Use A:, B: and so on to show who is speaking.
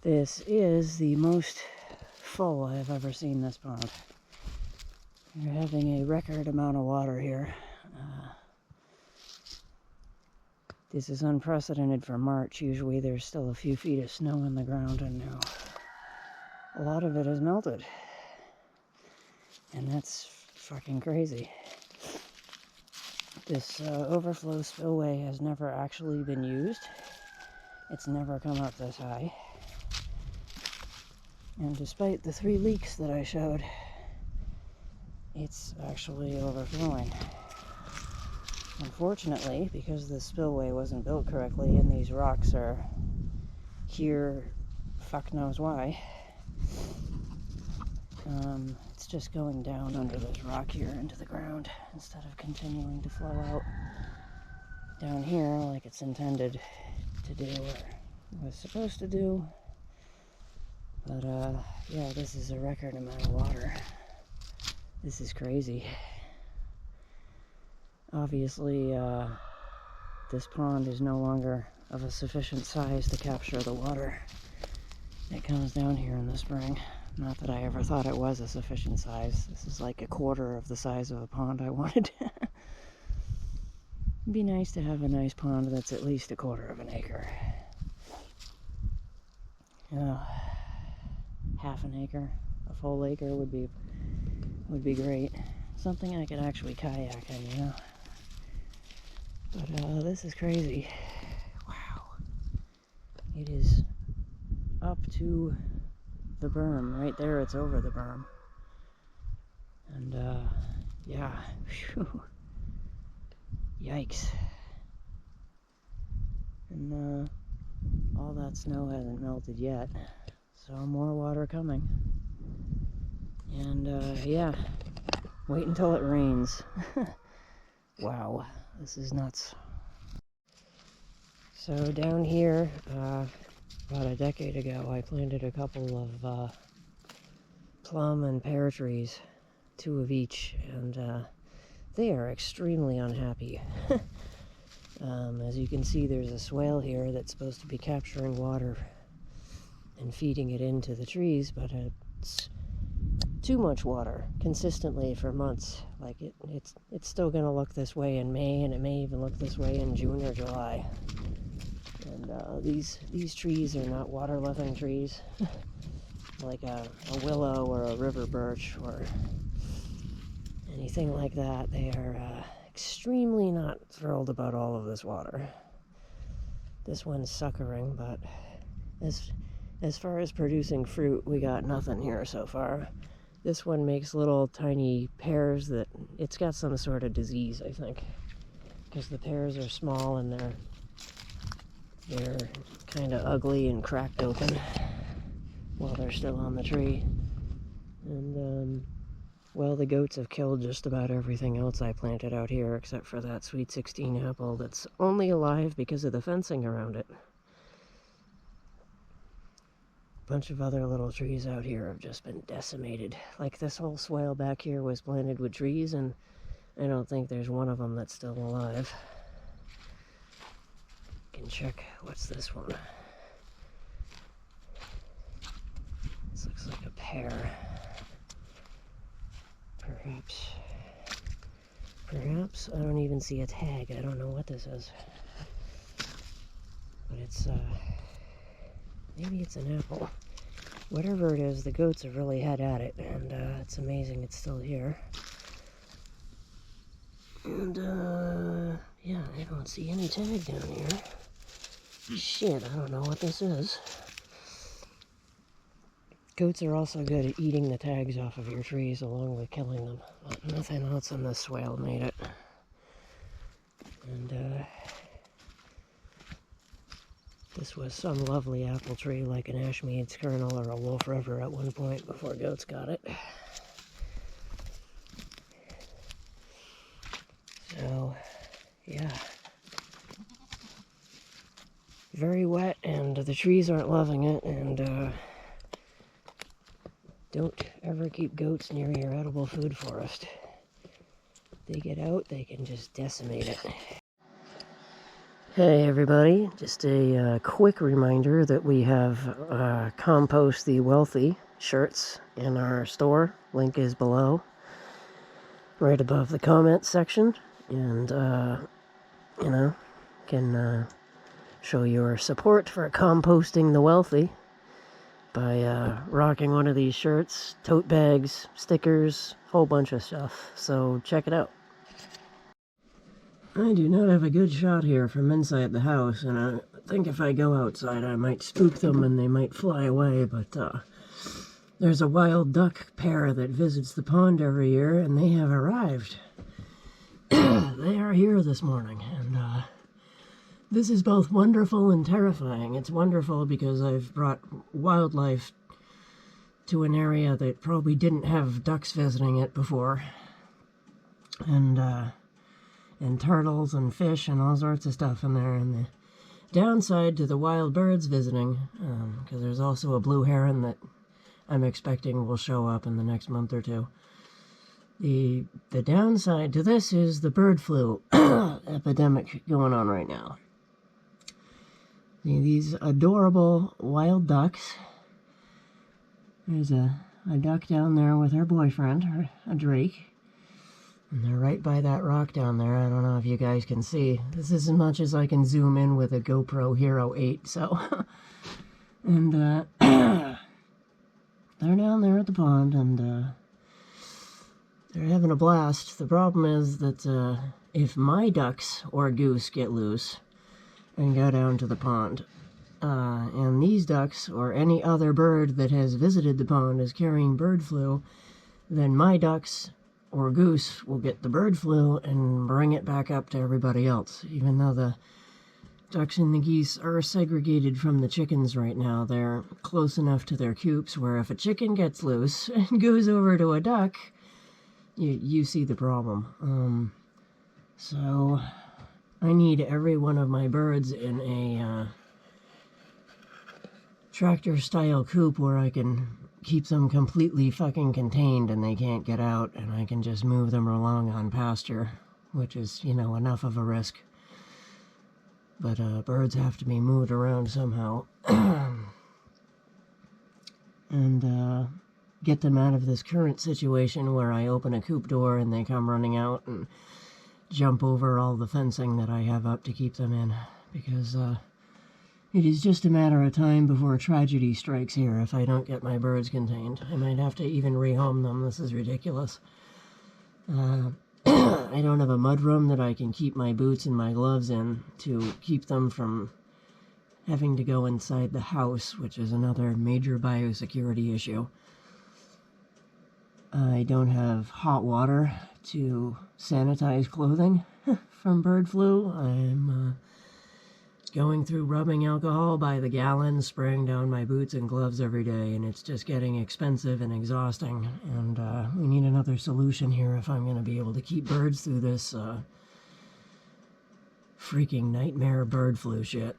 A: This is the most full I have ever seen this pond. We're having a record amount of water here. This is unprecedented for March. Usually there's still a few feet of snow on the ground, and now a lot of it has melted. And that's fucking crazy. This overflow spillway has never actually been used. It's never come up this high. And despite the 3 leaks that I showed, it's actually overflowing. Unfortunately, because the spillway wasn't built correctly and these rocks are here, fuck knows why, it's just going down under this rock here into the ground instead of continuing to flow out down here like it's intended to do or was supposed to do. But yeah, this is a record amount of water. This is crazy. Obviously, this pond is no longer of a sufficient size to capture the water that comes down here in the spring. Not that I ever thought it was a sufficient size. This is like a quarter of the size of a pond I wanted. It'd be nice to have a nice pond that's at least a quarter of an acre. Half an acre, a full acre would be great. Something I could actually kayak in, you know. But this is crazy. Wow. It is up to the berm. Right there, it's over the berm. And yeah. Whew. Yikes. And all that snow hasn't melted yet. So more water coming. And yeah. Wait until it rains. Wow, this is nuts. So down here, about a decade ago, I planted a couple of plum and pear trees, 2 of each, and they are extremely unhappy. As you can see, there's a swale here that's supposed to be capturing water and feeding it into the trees, but it's too much water consistently for months. Like it's still gonna look this way in May, and it may even look this way in June or July. And these trees are not water loving trees like a willow or a river birch or anything like that. They are extremely not thrilled about all of this water. This one's suckering, but as far as producing fruit, we got nothing here so far. This one makes little tiny pears that it's got some sort of disease, I think, because the pears are small and they're kind of ugly and cracked open while they're still on the tree. And well, the goats have killed just about everything else I planted out here except for that Sweet 16 apple that's only alive because of the fencing around it. Bunch of other little trees out here have just been decimated. Like this whole swale back here was planted with trees, and I don't think there's one of them that's still alive. You can check. What's this one? This looks like a pear. Perhaps I don't even see a tag. I don't know what this is, but it's maybe it's an apple. Whatever it is, the goats have really had at it, and it's amazing it's still here. And yeah, I don't see any tag down here. Shit, I don't know what this is. Goats are also good at eating the tags off of your trees along with killing them, but nothing else in this swale made it. And this was some lovely apple tree like an Ashmead's kernel or a Wolf River at one point before goats got it. So, yeah. Very wet, and the trees aren't loving it, and don't ever keep goats near your edible food forest. If they get out, they can just decimate it. Hey everybody, just a quick reminder that we have Compost the Wealthy shirts in our store. Link is below, right above the comments section. And, can show your support for composting the wealthy by rocking one of these shirts, tote bags, stickers, whole bunch of stuff. So check it out. I do not have a good shot here from inside the house, and I think if I go outside I might spook them and they might fly away, but there's a wild duck pair that visits the pond every year, and they have arrived. They are here this morning, and this is both wonderful and terrifying. It's wonderful because I've brought wildlife to an area that probably didn't have ducks visiting it before, and turtles and fish and all sorts of stuff in there. And the downside to the wild birds visiting, because there's also a blue heron that I'm expecting will show up in the next month or two. The downside to this is the bird flu epidemic going on right now. These adorable wild ducks. There's a duck down there with her boyfriend, a drake. And they're right by that rock down there. I don't know if you guys can see. This is as much as I can zoom in with a GoPro Hero 8, so... and, they're down there at the pond, and, they're having a blast. The problem is that, if my ducks or goose get loose and go down to the pond, and these ducks or any other bird that has visited the pond is carrying bird flu, then my ducks or goose will get the bird flu and bring it back up to everybody else. Even though the ducks and the geese are segregated from the chickens right now, they're close enough to their coops where if a chicken gets loose and goes over to a duck, you see the problem. So I need every one of my birds in a tractor-style coop where I can keep them completely fucking contained and they can't get out, and I can just move them along on pasture, which is, enough of a risk. But birds have to be moved around somehow. And get them out of this current situation where I open a coop door and they come running out and jump over all the fencing that I have up to keep them in, because it is just a matter of time before tragedy strikes here if I don't get my birds contained. I might have to even rehome them. This is ridiculous. I don't have a mudroom that I can keep my boots and my gloves in to keep them from having to go inside the house, which is another major biosecurity issue. I don't have hot water to sanitize clothing from bird flu. I'm going through rubbing alcohol by the gallon, spraying down my boots and gloves every day, and it's just getting expensive and exhausting. And we need another solution here if I'm going to be able to keep birds through this freaking nightmare bird flu shit.